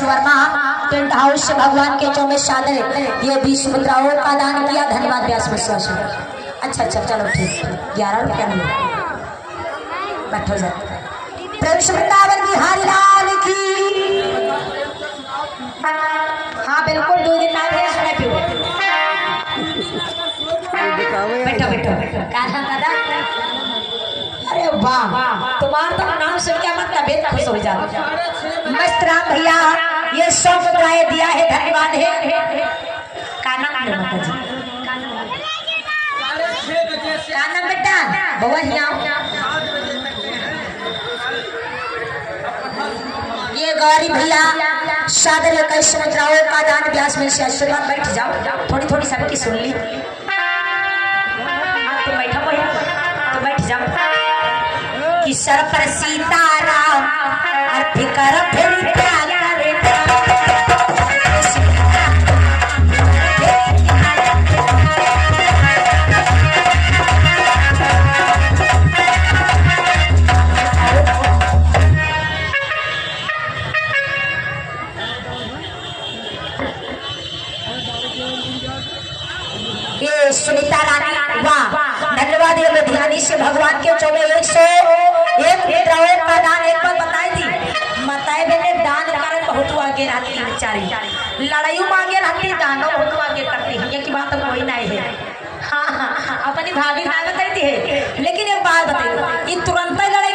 Verma tent house से भगवान के चौ में शादर ये 20 मुद्राओं का दान किया। धन्यवाद व्यास मिश्रा। अच्छा अच्छा चलो ठीक 11 रुपया मिले बैठो जाए। प्रभु वृंदावन बिहारी लाल की। हाँ बिल्कुल 2 दिन बाद बैठो बैठो कान्हा दादा। अरे वाह तुम्हारा तो नाम सुन के मत तबीयत खुश हो जाओ। मस्त राम भैया ये 100 मुद्राएं दिया है। धन्यवाद है। कान्हा माता जी कान्हा बेटा बउआ यहाँ ये गौरी भैया सादर 21 मुद्राओं का दान व्यास में से आशीर्वाद। बैठ जाओ थोड़ी थोड़ी सबकी सुन ली। तो बैठो तो बैठ जाओ कि सर पर सीताराम अर्थ कर फिर क्या करे। ये सुनीता रानी वाह धन्यवाद। ये लुधियानी से भगवान के चौबे 101 मुद्राओं का दान एक बार बताई थी। बताए मैंने दान कारण बहुत आगे रहती है बेचारी। लड़ाई मांगे रहती दानो बहुत आगे करती है। ये की बात तो कोई नहीं है। हाँ हाँ अपनी भाभी ना बताती है। लेकिन एक बात बताइए ये तुरंत लड़ाई